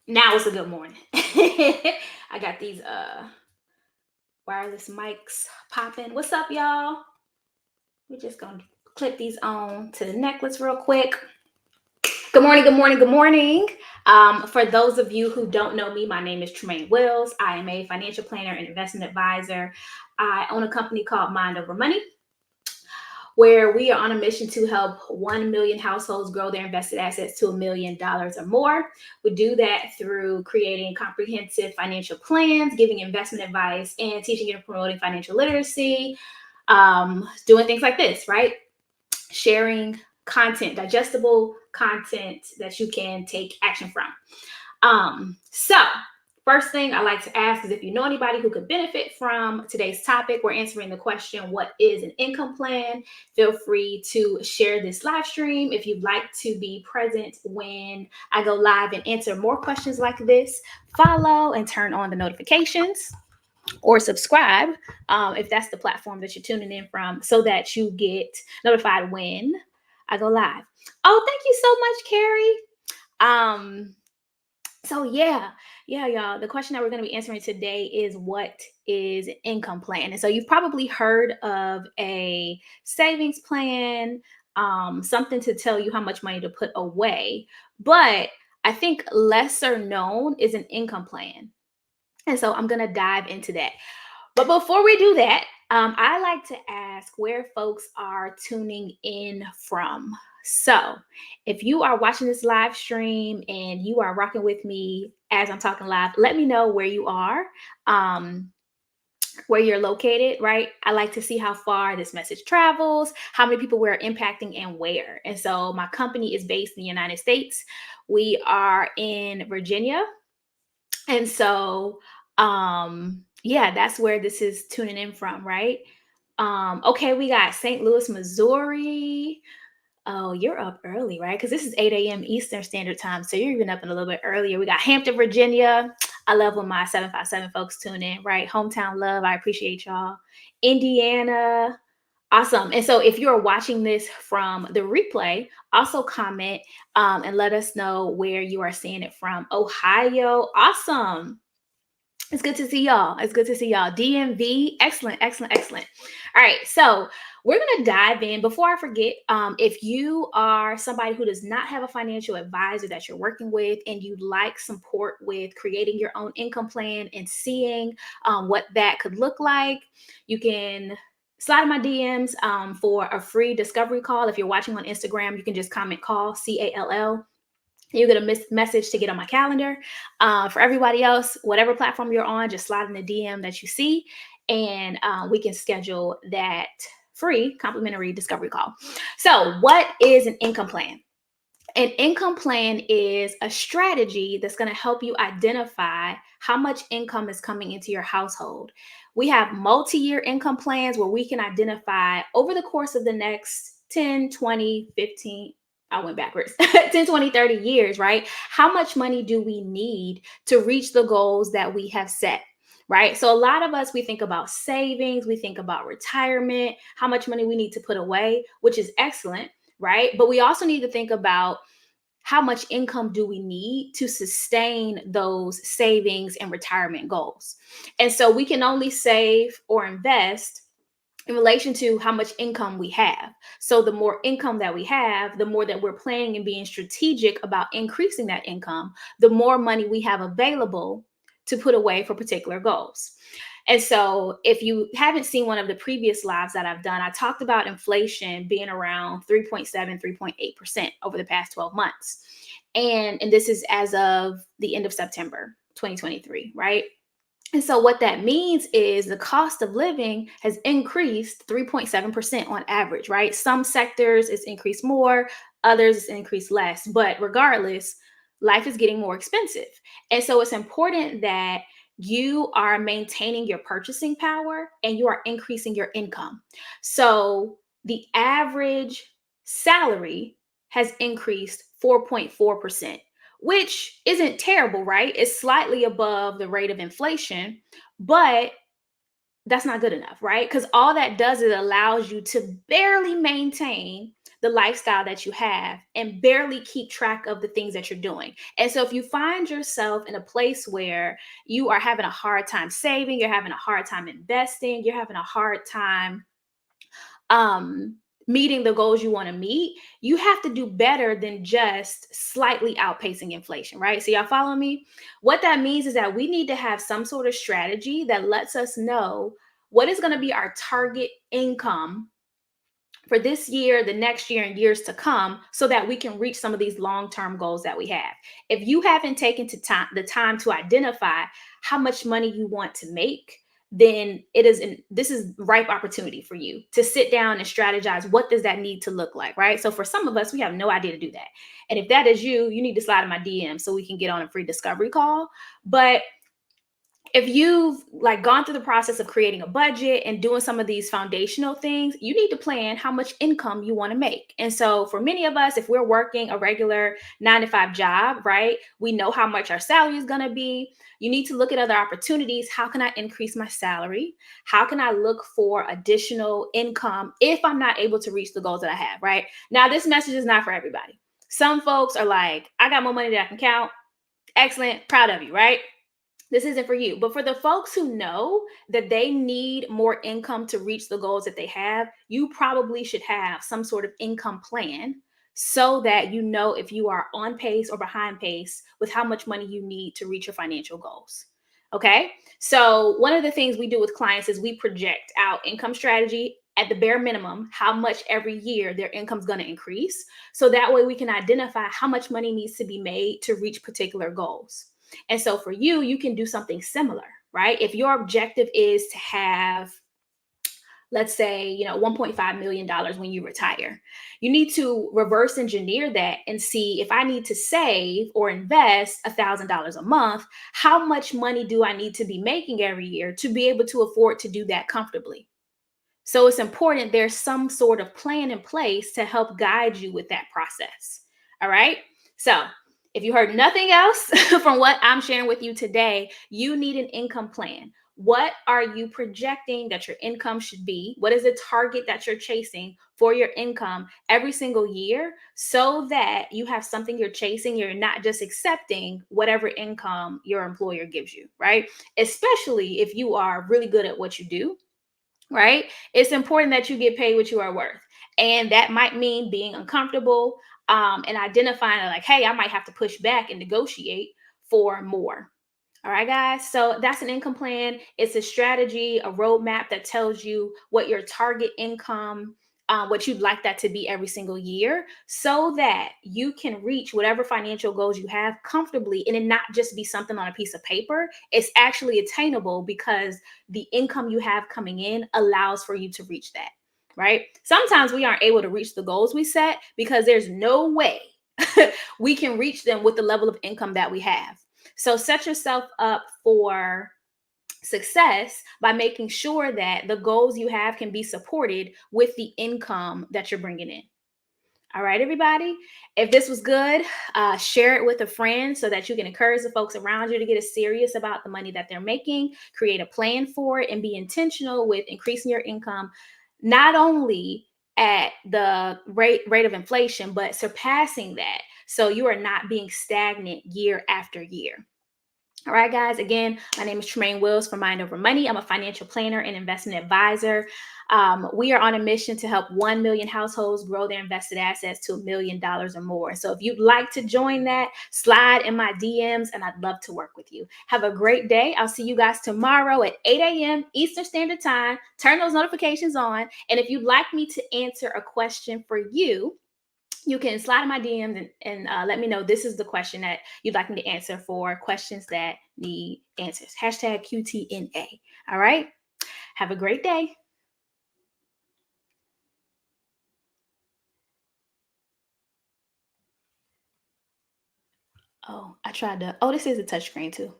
Now it's a good morning. I got these wireless mics popping. What's up, y'all? We're just gonna clip these on to the necklace real quick. Good morning, good morning, good morning. For those of you who don't know me, my name is Tremaine Wills. I am a financial planner and investment advisor. I own a company called Mind Over Money, where we are on a mission to help 1 million households grow their invested assets to $1 million or more. We do that through creating comprehensive financial plans, giving investment advice, and teaching and promoting financial literacy, doing things like this, right? Sharing content, digestible content that you can take action from. So first thing I like to ask is if you know anybody who could benefit from today's topic. We're answering the question, what is an income plan? Feel free to share this live stream. If you'd like to be present when I go live and answer more questions like this, follow and turn on the notifications or subscribe if that's the platform that you're tuning in from, so that you get notified when I go live. Oh, thank you so much, Carrie. So y'all. The question that we're going to be answering today is, what is an income plan? And so you've probably heard of a savings plan, something to tell you how much money to put away. But I think lesser known is an income plan. And so I'm going to dive into that. But before we do that, I like to ask where folks are tuning in from. So if you are watching this live stream and you are rocking with me as I'm talking live, let me know where you are, where you're located, right? I like to see how far this message travels, how many people we're impacting, and where. And so my company is based in the United States. We are in Virginia. And so, that's where this is tuning in from, right? Okay, we got St. Louis, Missouri. Oh, you're up early, right? Because this is 8 a.m. Eastern Standard Time. So you're even up a little bit earlier. We got Hampton, Virginia. I love when my 757 folks tune in, right? Hometown love. I appreciate y'all. Indiana. Awesome. And so if you're watching this from the replay, also comment and let us know where you are seeing it from. Ohio. Awesome. It's good to see y'all. It's good to see y'all. DMV. Excellent, excellent, excellent. All right. So we're going to dive in. Before I forget, if you are somebody who does not have a financial advisor that you're working with and you'd like support with creating your own income plan and seeing what that could look like, you can slide in my DMs for a free discovery call. If you're watching on Instagram, you can just comment call, CALL. You get a message to get on my calendar. For everybody else, whatever platform you're on, just slide in the DM that you see, and we can schedule that free complimentary discovery call. So, what is an income plan? An income plan is a strategy that's going to help you identify how much income is coming into your household. We have multi-year income plans where we can identify over the course of the next 10, 20, 15, I went backwards, 10, 20, 30 years, right? How much money do we need to reach the goals that we have set? Right. So a lot of us, we think about savings, we think about retirement, how much money we need to put away, which is excellent, right? But we also need to think about how much income do we need to sustain those savings and retirement goals. And so we can only save or invest in relation to how much income we have. So the more income that we have, the more that we're planning and being strategic about increasing that income, the more money we have available to put away for particular goals. And so if you haven't seen one of the previous lives that I've done, I talked about inflation being around 3.7, 3.8% over the past 12 months. And this is as of the end of September 2023, right? And so what that means is the cost of living has increased 3.7% on average, right? Some sectors it's increased more, others it's increased less. But regardless, life is getting more expensive. And so it's important that you are maintaining your purchasing power and you are increasing your income. So the average salary has increased 4.4%, which isn't terrible, right? It's slightly above the rate of inflation, but that's not good enough, right? Because all that does is allows you to barely maintain the lifestyle that you have and barely keep track of the things that you're doing. And so if you find yourself in a place where you are having a hard time saving, you're having a hard time investing, you're having a hard time um meeting the goals you want to meet, you have to do better than just slightly outpacing inflation, right? So y'all follow me? What that means is that we need to have some sort of strategy that lets us know what is going to be our target income for this year, the next year, and years to come, so that we can reach some of these long-term goals that we have. If you haven't taken the time to identify how much money you want to make, then this is ripe opportunity for you to sit down and strategize. What does that need to look like, right? So for some of us, we have no idea to do that. And if that is you, you need to slide in my DM so we can get on a free discovery call. But if you've like gone through the process of creating a budget and doing some of these foundational things, you need to plan how much income you want to make. And so for many of us, if we're working a regular 9 to 5 job, right, we know how much our salary is going to be. You need to look at other opportunities. How can I increase my salary? How can I look for additional income if I'm not able to reach the goals that I have, right? Now, this message is not for everybody. Some folks are like, I got more money than I can count. Excellent. Proud of you, right? This isn't for you. But for the folks who know that they need more income to reach the goals that they have, you probably should have some sort of income plan so that you know if you are on pace or behind pace with how much money you need to reach your financial goals. Okay. So, one of the things we do with clients is we project out income strategy at the bare minimum, how much every year their income's going to increase. So that way we can identify how much money needs to be made to reach particular goals. And so for you, you can do something similar, right? If your objective is to have, let's say, $1.5 million when you retire, you need to reverse engineer that and see if I need to save or invest $1,000 a month, how much money do I need to be making every year to be able to afford to do that comfortably? So it's important there's some sort of plan in place to help guide you with that process. All right. So if you heard nothing else from what I'm sharing with you today, you need an income plan. What are you projecting that your income should be? What is the target that you're chasing for your income every single year so that you have something you're chasing? You're not just accepting whatever income your employer gives you, right? Especially if you are really good at what you do, right? It's important that you get paid what you are worth. And that might mean being uncomfortable and identifying like, hey, I might have to push back and negotiate for more. All right, guys. So that's an income plan. It's a strategy, a roadmap that tells you what your target income, what you'd like that to be every single year, so that you can reach whatever financial goals you have comfortably and it not just be something on a piece of paper. It's actually attainable because the income you have coming in allows for you to reach that, right? Sometimes we aren't able to reach the goals we set because there's no way we can reach them with the level of income that we have. So set yourself up for success by making sure that the goals you have can be supported with the income that you're bringing in. All right, everybody. If this was good, share it with a friend so that you can encourage the folks around you to get serious about the money that they're making, create a plan for it, and be intentional with increasing your income, not only at the rate of inflation, but surpassing that. So you are not being stagnant year after year. All right, guys. Again, my name is Tremaine Wills from Mind Over Money. I'm a financial planner and investment advisor. We are on a mission to help 1 million households grow their invested assets to $1 million or more. So if you'd like to join that, slide in my DMs and I'd love to work with you. Have a great day. I'll see you guys tomorrow at 8 a.m. Eastern Standard Time. Turn those notifications on. And if you'd like me to answer a question for you, you can slide in my DMs and let me know this is the question that you'd like me to answer for questions that need answers. Hashtag QTNA. All right. Have a great day. Oh, I tried to. Oh, this is a touchscreen too.